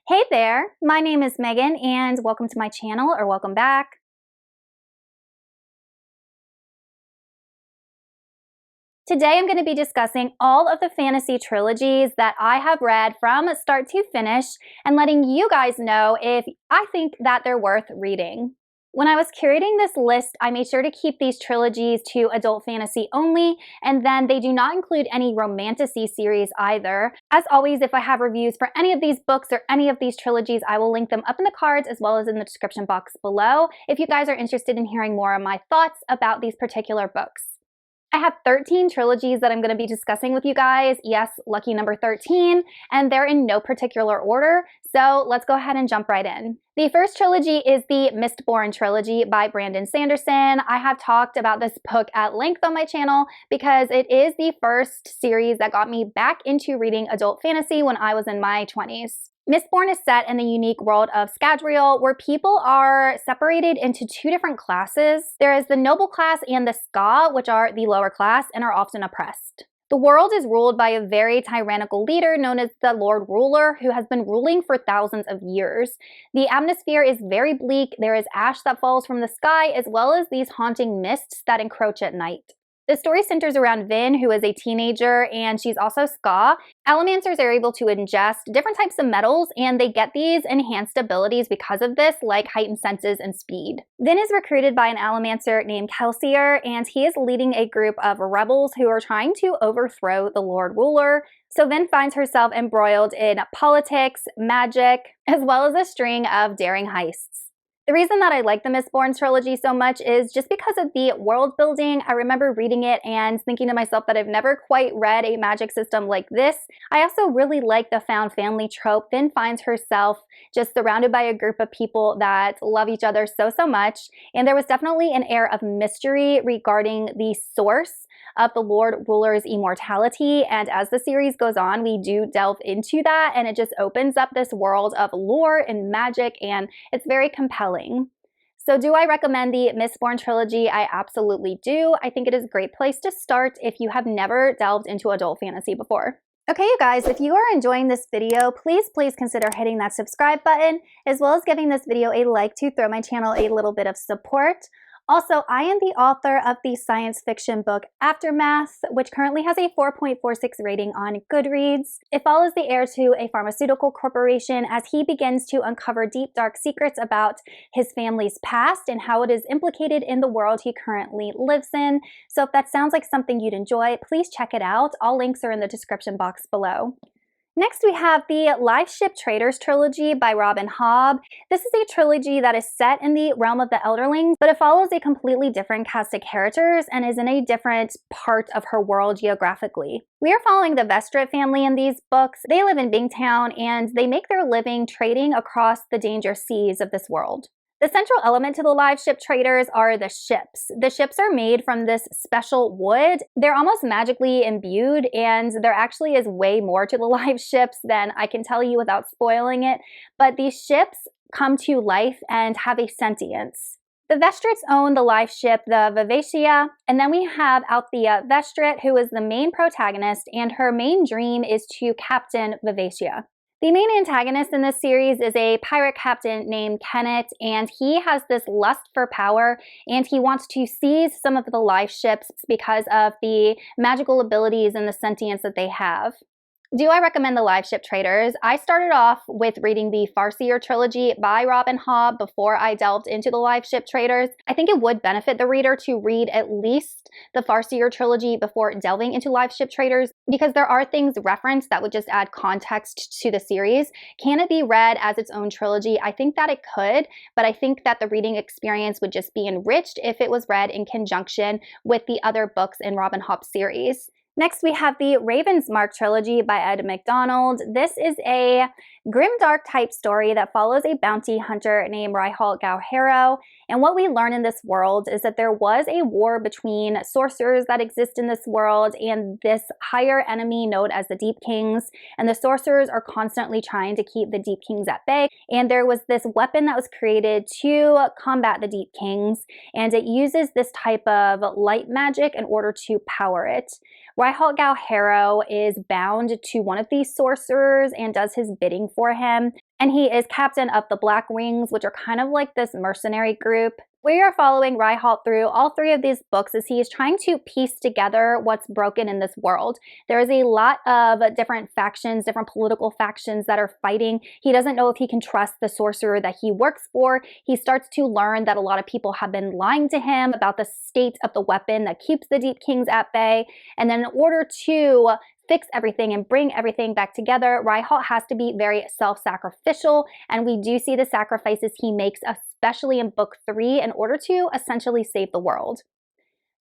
Hey there, my name is Megan and welcome to my channel, or welcome back. Today I'm going to be discussing all of the fantasy trilogies that I have read from start to finish and letting you guys know if I think that they're worth reading. When I was curating this list, I made sure to keep these trilogies to adult fantasy only, and then they do not include any romantasy series either. As always, if I have reviews for any of these books or any of these trilogies, I will link them up in the cards as well as in the description box below if you guys are interested in hearing more of my thoughts about these particular books. I have 13 trilogies that I'm going to be discussing with you guys. Yes, lucky number 13, and they're in no particular order, so let's go ahead and jump right in. The first trilogy is the Mistborn trilogy by Brandon Sanderson. I have talked about this book at length on my channel because it is the first series that got me back into reading adult fantasy when I was in my 20s. Mistborn is set in the unique world of Scadrial, where people are separated into two different classes. There is the noble class and the Ska, which are the lower class and are often oppressed. The world is ruled by a very tyrannical leader known as the Lord Ruler, who has been ruling for thousands of years. The atmosphere is very bleak. There is ash that falls from the sky, as well as these haunting mists that encroach at night. The story centers around Vin, who is a teenager, and she's also Ska. Allomancers are able to ingest different types of metals, and they get these enhanced abilities because of this, like heightened senses and speed. Vin is recruited by an Allomancer named Kelsier, and he is leading a group of rebels who are trying to overthrow the Lord Ruler. So Vin finds herself embroiled in politics, magic, as well as a string of daring heists. The reason that I like the Mistborn trilogy so much is just because of the world building. I remember reading it and thinking to myself that I've never quite read a magic system like this. I also really like the found family trope. Vin finds herself just surrounded by a group of people that love each other so much, and there was definitely an air of mystery regarding the source of the Lord Ruler's immortality, and as the series goes on, we do delve into that, and it just opens up this world of lore and magic, and it's very compelling. So do I recommend the Mistborn trilogy? I absolutely do. I think it is a great place to start if you have never delved into adult fantasy before. Okay, you guys, if you are enjoying this video, please consider hitting that subscribe button, as well as giving this video a like to throw my channel a little bit of support. Also, I am the author of the science fiction book Aftermath, which currently has a 4.46 rating on Goodreads. It follows the heir to a pharmaceutical corporation as he begins to uncover deep, dark secrets about his family's past and how it is implicated in the world he currently lives in. So if that sounds like something you'd enjoy, please check it out. All links are in the description box below. Next, we have the Liveship Traders trilogy by Robin Hobb. This is a trilogy that is set in the realm of the Elderlings, but it follows a completely different cast of characters and is in a different part of her world geographically. We are following the Vestrit family in these books. They live in Bingtown, and they make their living trading across the dangerous seas of this world. The central element to the Liveship Traders are the ships. The ships are made from this special wood. They're almost magically imbued, and there actually is way more to the live ships than I can tell you without spoiling it, but these ships come to life and have a sentience. The Vestrits own the live ship, the Vivacia, and then we have Althea Vestrit, who is the main protagonist, and her main dream is to captain Vivacia. The main antagonist in this series is a pirate captain named Kenneth, and he has this lust for power, and he wants to seize some of the live ships because of the magical abilities and the sentience that they have. Do I recommend the Liveship Traders? I started off with reading the Farseer trilogy by Robin Hobb before I delved into the Liveship Traders. I think it would benefit the reader to read at least the Farseer trilogy before delving into Liveship Traders, because there are things referenced that would just add context to the series. Can it be read as its own trilogy? I think that it could, but I think that the reading experience would just be enriched if it was read in conjunction with the other books in Robin Hobb's series. Next, we have the Ravensmark trilogy by Ed McDonald. This is a grimdark type story that follows a bounty hunter named Ryhalt Gauhero. And what we learn in this world is that there was a war between sorcerers that exist in this world and this higher enemy known as the Deep Kings. And the sorcerers are constantly trying to keep the Deep Kings at bay. And there was this weapon that was created to combat the Deep Kings, and it uses this type of light magic in order to power it. Ryholt Galhero is bound to one of these sorcerers and does his bidding for him, and he is captain of the Black Wings, which are kind of like this mercenary group. We are following Ryholt through all three of these books as he is trying to piece together what's broken in this world. There is a lot of different factions, different political factions that are fighting. He doesn't know if he can trust the sorcerer that he works for. He starts to learn that a lot of people have been lying to him about the state of the weapon that keeps the Deep Kings at bay. And then in order to fix everything and bring everything back together, Ryholt has to be very self-sacrificial, and we do see the sacrifices he makes, especially in book 3, in order to essentially save the world.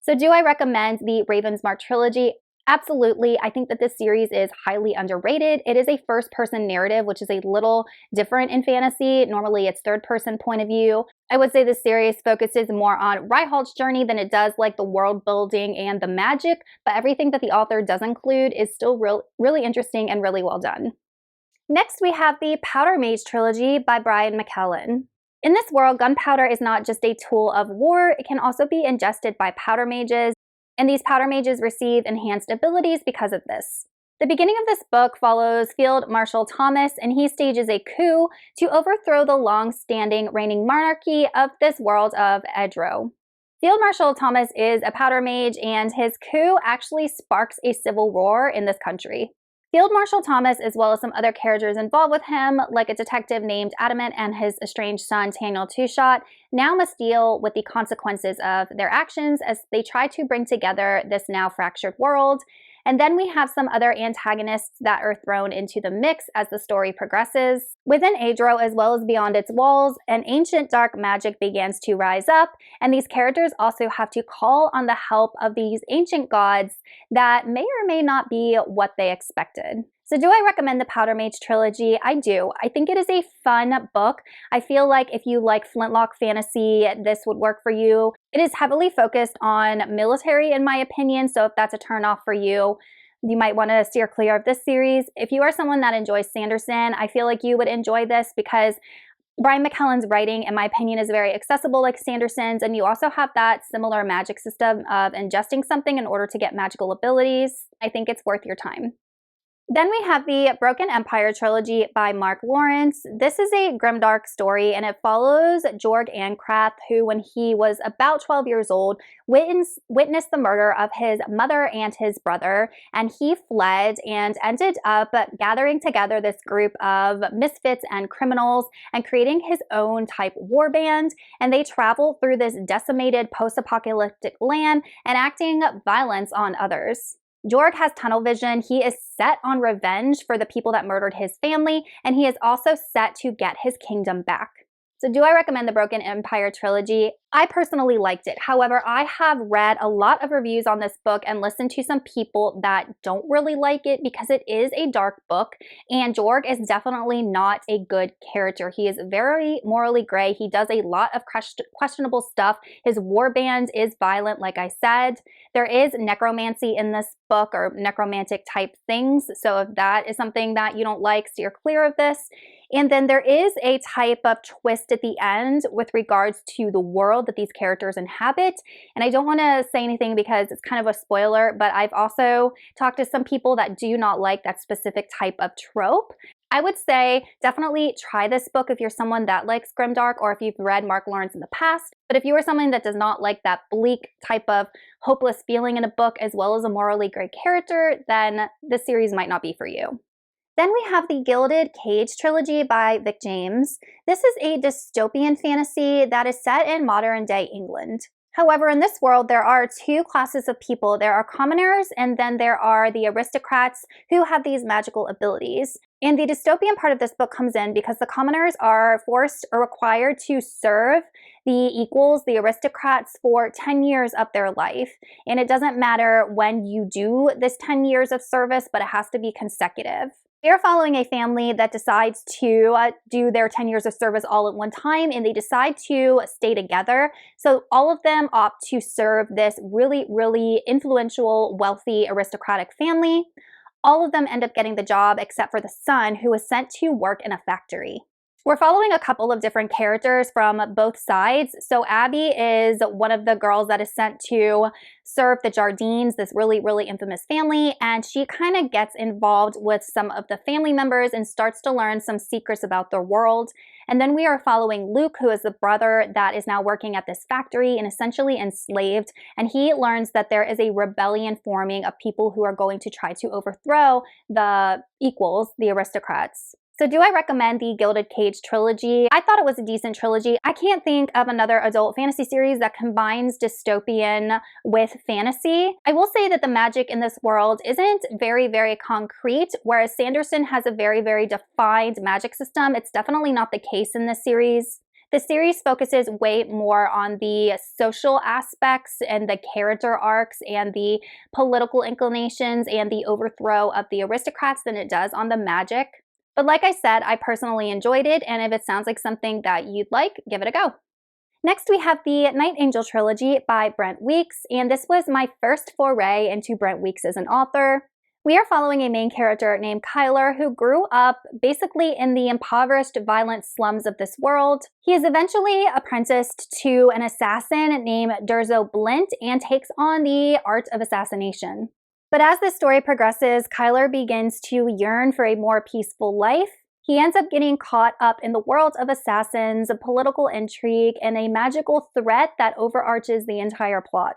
So do I recommend the Ravensmark trilogy? Absolutely. I think that this series is highly underrated. It is a first-person narrative, which is a little different in fantasy. Normally, it's third-person point of view. I would say this series focuses more on Ryholt's journey than it does like the world building and the magic, but everything that the author does include is still really interesting and really well done. Next, we have the Powder Mage trilogy by Brian Mclellan. In this world, gunpowder is not just a tool of war, it can also be ingested by powder mages, and these powder mages receive enhanced abilities because of this. The beginning of this book follows Field Marshal Thomas, and he stages a coup to overthrow the long-standing reigning monarchy of this world of Edro. Field Marshal Thomas is a powder mage, and his coup actually sparks a civil war in this country. Field Marshal Thomas, as well as some other characters involved with him, like a detective named Adamant and his estranged son, Taniel Two-Shot, now must deal with the consequences of their actions as they try to bring together this now fractured world. And then we have some other antagonists that are thrown into the mix as the story progresses. Within Edro, as well as beyond its walls, an ancient dark magic begins to rise up, and these characters also have to call on the help of these ancient gods that may or may not be what they expected. So do I recommend the Powder Mage trilogy? I do. I think it is a fun book. I feel like if you like flintlock fantasy, this would work for you. It is heavily focused on military, in my opinion, so if that's a turnoff for you, you might want to steer clear of this series. If you are someone that enjoys Sanderson, I feel like you would enjoy this because Brian Mclellan's writing, in my opinion, is very accessible like Sanderson's, and you also have that similar magic system of ingesting something in order to get magical abilities. I think it's worth your time. Then we have the Broken Empire trilogy by Mark Lawrence. This is a grimdark story, and it follows Jorg Ancrath, who, when he was about 12 years old, witnessed the murder of his mother and his brother, and he fled and ended up gathering together this group of misfits and criminals and creating his own type warband, and they travel through this decimated post-apocalyptic land, enacting violence on others. Jorg has tunnel vision. He is set on revenge for the people that murdered his family, and he is also set to get his kingdom back. So do I recommend the Broken Empire trilogy? I personally liked it. However, I have read a lot of reviews on this book and listened to some people that don't really like it because it is a dark book, and Jorg is definitely not a good character. He is very morally gray. He does a lot of questionable stuff. His warband is violent, like I said. There is necromancy in this book, or necromantic type things, so if that is something that you don't like, steer clear of this. And then there is a type of twist at the end with regards to the world that these characters inhabit. And I don't want to say anything because it's kind of a spoiler, but I've also talked to some people that do not like that specific type of trope. I would say definitely try this book if you're someone that likes grimdark, or if you've read Mark Lawrence in the past. But if you are someone that does not like that bleak type of hopeless feeling in a book, as well as a morally gray character, then this series might not be for you. Then we have the Gilded Cage trilogy by Vic James. This is a dystopian fantasy that is set in modern-day England. However, in this world, there are two classes of people. There are commoners, and then there are the aristocrats who have these magical abilities. And the dystopian part of this book comes in because the commoners are forced or required to serve the equals, the aristocrats, for 10 years of their life. And it doesn't matter when you do this 10 years of service, but it has to be consecutive. They're following a family that decides to do their 10 years of service all at one time, and they decide to stay together. So all of them opt to serve this really, really influential, wealthy, aristocratic family. All of them end up getting the job except for the son, who is sent to work in a factory. We're following a couple of different characters from both sides. So Abby is one of the girls that is sent to serve the Jardines, this really, really infamous family, and she kind of gets involved with some of the family members and starts to learn some secrets about their world. And then we are following Luke, who is the brother that is now working at this factory and essentially enslaved, and he learns that there is a rebellion forming of people who are going to try to overthrow the equals, the aristocrats. So do I recommend the Gilded Cage trilogy? I thought it was a decent trilogy. I can't think of another adult fantasy series that combines dystopian with fantasy. I will say that the magic in this world isn't very, very concrete, whereas Sanderson has a very, very defined magic system. It's definitely not the case in this series. The series focuses way more on the social aspects and the character arcs and the political inclinations and the overthrow of the aristocrats than it does on the magic. But like I said, I personally enjoyed it, and if it sounds like something that you'd like, give it a go. Next, we have the Night Angel trilogy by Brent Weeks, and this was my first foray into Brent Weeks as an author. We are following a main character named Kyler who grew up basically in the impoverished, violent slums of this world. He is eventually apprenticed to an assassin named Durzo Blint and takes on the art of assassination. But as the story progresses, Kyler begins to yearn for a more peaceful life. He ends up getting caught up in the world of assassins, a political intrigue, and a magical threat that overarches the entire plot.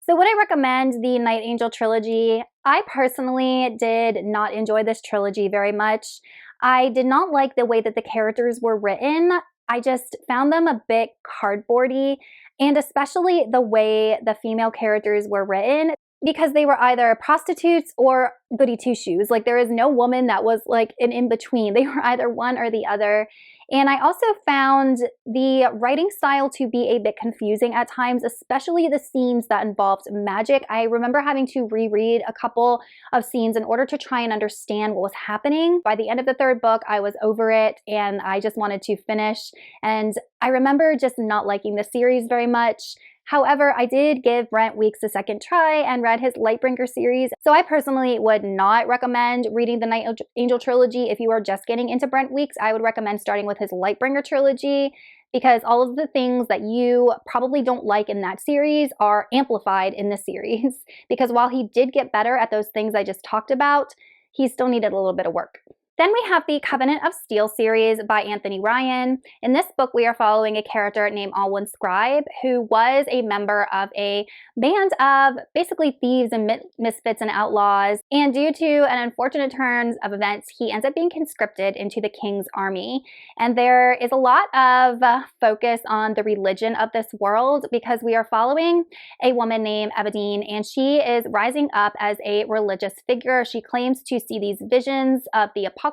So would I recommend the Night Angel trilogy? I personally did not enjoy this trilogy very much. I did not like the way that the characters were written. I just found them a bit cardboardy, and especially the way the female characters were written, because they were either prostitutes or goody two-shoes. Like, there is no woman that was like an in-between. They were either one or the other. And I also found the writing style to be a bit confusing at times, especially the scenes that involved magic. I remember having to reread a couple of scenes in order to try and understand what was happening. By the end of the third book, I was over it and I just wanted to finish. And I remember just not liking the series very much. However, I did give Brent Weeks a second try and read his Lightbringer series, so I personally would not recommend reading the Night Angel trilogy. If you are just getting into Brent Weeks, I would recommend starting with his Lightbringer trilogy, because all of the things that you probably don't like in that series are amplified in this series. Because while he did get better at those things I just talked about, he still needed a little bit of work. Then we have the Covenant of Steel series by Anthony Ryan. In this book, we are following a character named Alwyn Scribe, who was a member of a band of basically thieves and misfits and outlaws. And due to an unfortunate turn of events, he ends up being conscripted into the king's army. And there is a lot of focus on the religion of this world, because we are following a woman named Evadine, and she is rising up as a religious figure. She claims to see these visions of the apocalypse,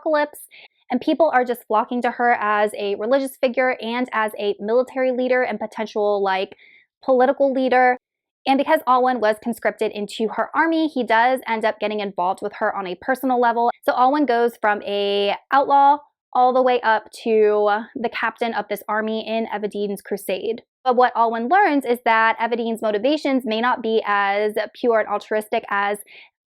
and people are just flocking to her as a religious figure and as a military leader and potential political leader. And because Alwyn was conscripted into her army, he does end up getting involved with her on a personal level. So Alwyn goes from a outlaw all the way up to the captain of this army in Evadine's crusade. But what Alwyn learns is that Evadine's motivations may not be as pure and altruistic as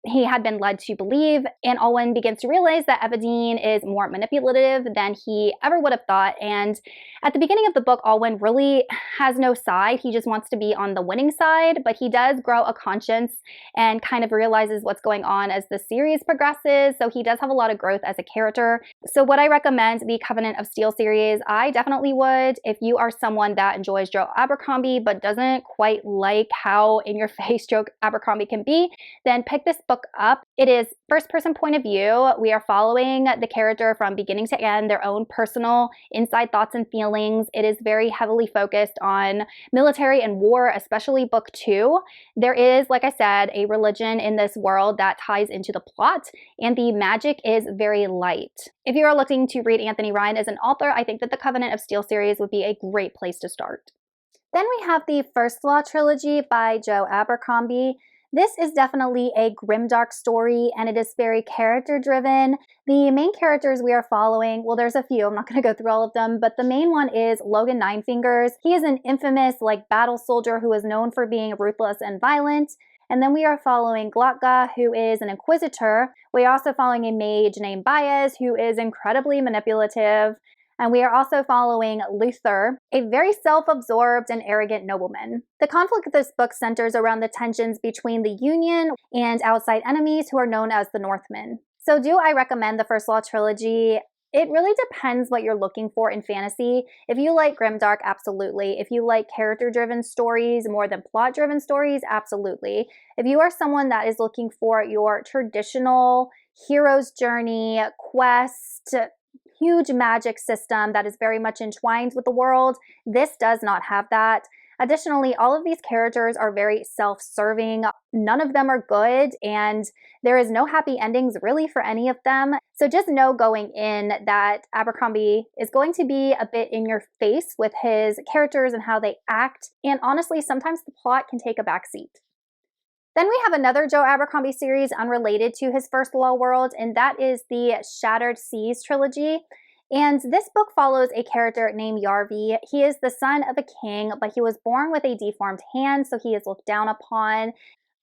he had been led to believe, and Alwyn begins to realize that Evadine is more manipulative than he ever would have thought. And at the beginning of the book, Alwyn really has no side. He just wants to be on the winning side, but he does grow a conscience and kind of realizes what's going on as the series progresses. So he does have a lot of growth as a character. So would I recommend the Covenant of Steel series? I definitely would. If you are someone that enjoys Joe Abercrombie but doesn't quite like how in-your-face Joe Abercrombie can be, then pick this book up. It is first-person point of view. We are following the character from beginning to end, their own personal inside thoughts and feelings. It is very heavily focused on military and war, especially book 2. There is, like I said, a religion in this world that ties into the plot, and the magic is very light. If you are looking to read Anthony Ryan as an author, I think that the Covenant of Steel series would be a great place to start. Then we have the First Law trilogy by Joe Abercrombie. This is definitely a grimdark story, and it is very character-driven. The main characters we are following, well, there's a few. I'm not going to go through all of them, but the main one is Logan Ninefingers. He is an infamous, battle soldier who is known for being ruthless and violent. And then we are following Glotka, who is an inquisitor. We are also following a mage named Baez, who is incredibly manipulative. And we are also following Luther, a very self-absorbed and arrogant nobleman. The conflict of this book centers around the tensions between the Union and outside enemies who are known as the Northmen. So do I recommend the First Law trilogy? It really depends what you're looking for in fantasy. If you like grimdark, absolutely. If you like character-driven stories more than plot-driven stories, absolutely. If you are someone that is looking for your traditional hero's journey, quest, huge magic system that is very much entwined with the world, this does not have that. Additionally, all of these characters are very self-serving. None of them are good, and there is no happy endings really for any of them. So just know going in that Abercrombie is going to be a bit in your face with his characters and how they act, and honestly, sometimes the plot can take a backseat. Then we have another Joe Abercrombie series unrelated to his First Law world, and that is the Shattered Seas trilogy. And this book follows a character named Yarvi. He is the son of a king, but he was born with a deformed hand, so he is looked down upon.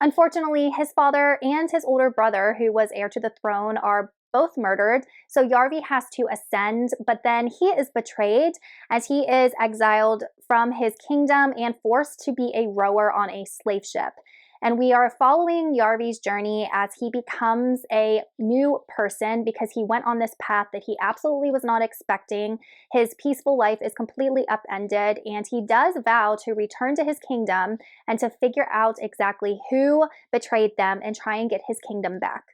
Unfortunately, his father and his older brother, who was heir to the throne, are both murdered, so Yarvi has to ascend, but then he is betrayed as he is exiled from his kingdom and forced to be a rower on a slave ship. And we are following Yarvi's journey as he becomes a new person because he went on this path that he absolutely was not expecting. His peaceful life is completely upended, and he does vow to return to his kingdom and to figure out exactly who betrayed them and try and get his kingdom back.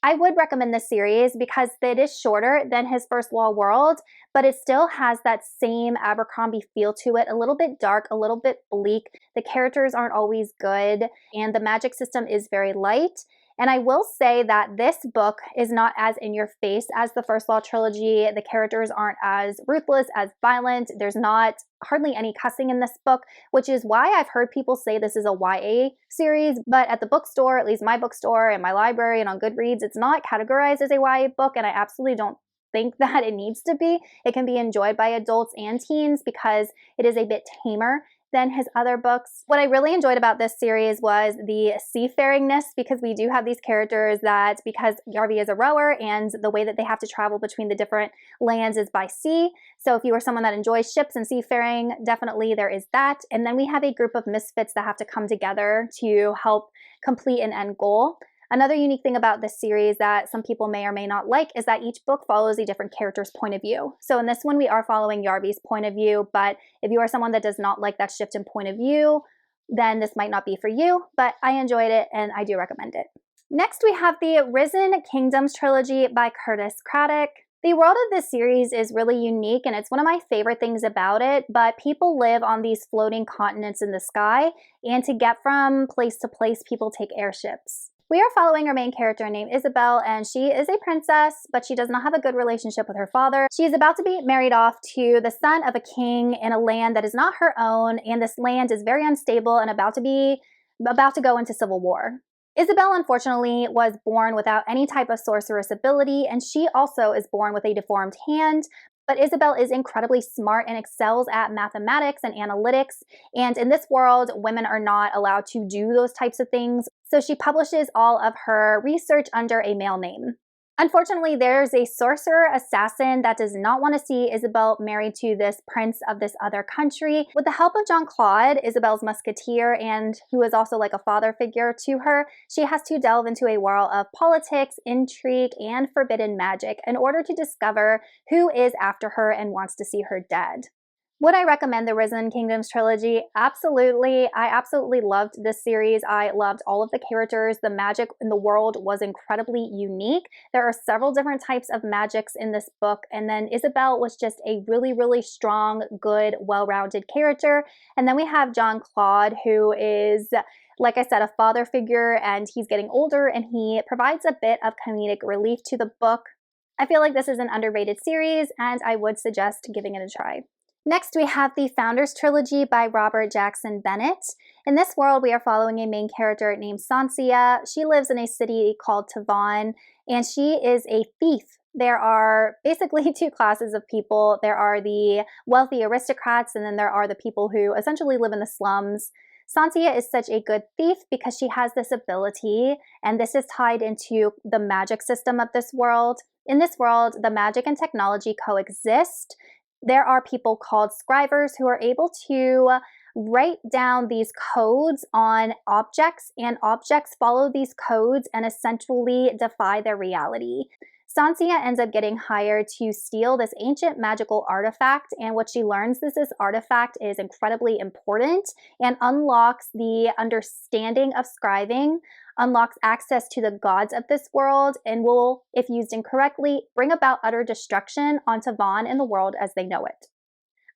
I would recommend this series because it is shorter than his First Law world, but it still has that same Abercrombie feel to it, a little bit dark, a little bit bleak. The characters aren't always good, and the magic system is very light. And I will say that this book is not as in your face as the First Law trilogy. The characters aren't as ruthless, as violent. There's not hardly any cussing in this book, which is why I've heard people say this is a YA series, but at the bookstore, at least my bookstore and my library and on Goodreads, it's not categorized as a YA book, and I absolutely don't think that it needs to be. It can be enjoyed by adults and teens because it is a bit tamer than his other books. What I really enjoyed about this series was the seafaringness, because we do have these characters that, because Yarvi is a rower and the way that they have to travel between the different lands is by sea. So if you are someone that enjoys ships and seafaring, definitely there is that. And then we have a group of misfits that have to come together to help complete an end goal. Another unique thing about this series that some people may or may not like is that each book follows a different character's point of view. So in this one, we are following Yarvi's point of view, but if you are someone that does not like that shift in point of view, then this might not be for you, but I enjoyed it and I do recommend it. Next, we have the Risen Kingdoms trilogy by Curtis Craddock. The world of this series is really unique, and it's one of my favorite things about it, but people live on these floating continents in the sky, and to get from place to place, people take airships. We are following our main character named Isabel, and she is a princess, but she does not have a good relationship with her father. She is about to be married off to the son of a king in a land that is not her own, and this land is very unstable and about to go into civil war. Isabel, unfortunately, was born without any type of sorceress ability, and she also is born with a deformed hand. But Isabel is incredibly smart and excels at mathematics and analytics, and in this world, women are not allowed to do those types of things, so she publishes all of her research under a male name. Unfortunately, there's a sorcerer assassin that does not want to see Isabel married to this prince of this other country. With the help of Jean-Claude, Isabel's musketeer, and who is also like a father figure to her, she has to delve into a world of politics, intrigue, and forbidden magic in order to discover who is after her and wants to see her dead. Would I recommend the Risen Kingdoms trilogy? Absolutely. I absolutely loved this series. I loved all of the characters. The magic in the world was incredibly unique. There are several different types of magics in this book, and then Isabel was just a really, really strong, good, well-rounded character. And then we have Jean-Claude, who is, like I said, a father figure, and he's getting older, and he provides a bit of comedic relief to the book. I feel like this is an underrated series, and I would suggest giving it a try. Next, we have the Founders Trilogy by Robert Jackson Bennett. In this world, we are following a main character named Sansia. She lives in a city called Tavon, and she is a thief. There are basically two classes of people. There are the wealthy aristocrats, and then there are the people who essentially live in the slums. Sansia is such a good thief because she has this ability, and this is tied into the magic system of this world. In this world, the magic and technology coexist. There are people called scribers who are able to write down these codes on objects, and objects follow these codes and essentially defy their reality. Sansia ends up getting hired to steal this ancient magical artifact, and what she learns is this artifact is incredibly important and unlocks the understanding of scribing, unlocks access to the gods of this world, and will, if used incorrectly, bring about utter destruction onto Vaughn and the world as they know it.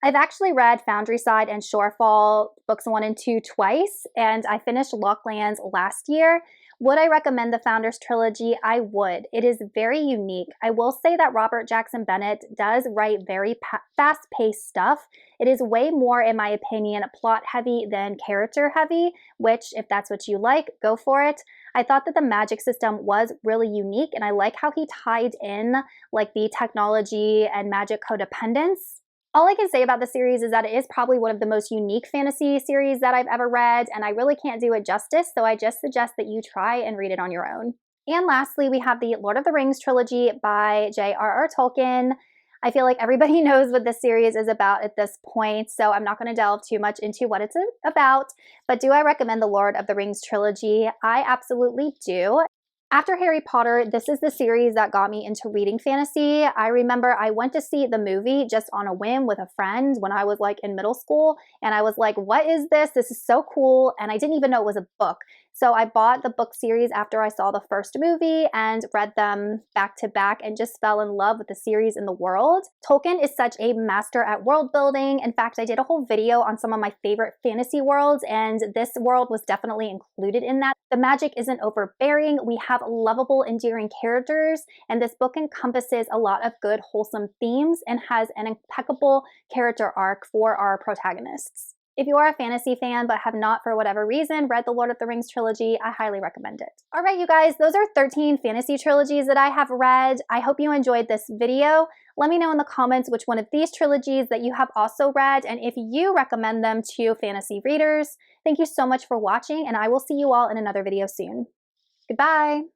I've actually read Foundryside and Shorefall books 1 and 2 twice, and I finished Locklands last year. Would I recommend the Founders Trilogy? I would. It is very unique. I will say that Robert Jackson Bennett does write very fast-paced stuff. It is way more, in my opinion, plot-heavy than character-heavy, which, if that's what you like, go for it. I thought that the magic system was really unique, and I like how he tied in like the technology and magic codependence. All I can say about the series is that it is probably one of the most unique fantasy series that I've ever read, and I really can't do it justice, so I just suggest that you try and read it on your own. And lastly, we have the Lord of the Rings trilogy by J.R.R. Tolkien. I feel like everybody knows what this series is about at this point, so I'm not going to delve too much into what it's about, but do I recommend the Lord of the Rings trilogy? I absolutely do. After Harry Potter, this is the series that got me into reading fantasy. I remember I went to see the movie just on a whim with a friend when I was like in middle school, and I was like, what is this? This is so cool, and I didn't even know it was a book. So I bought the book series after I saw the first movie and read them back to back and just fell in love with the series and the world. Tolkien is such a master at world building. In fact, I did a whole video on some of my favorite fantasy worlds, and this world was definitely included in that. The magic isn't overbearing. We have lovable, endearing characters, and this book encompasses a lot of good, wholesome themes and has an impeccable character arc for our protagonists. If you are a fantasy fan but have not, for whatever reason, read the Lord of the Rings trilogy, I highly recommend it. All right, you guys, those are 13 fantasy trilogies that I have read. I hope you enjoyed this video. Let me know in the comments which one of these trilogies that you have also read, and if you recommend them to fantasy readers. Thank you so much for watching, and I will see you all in another video soon. Goodbye!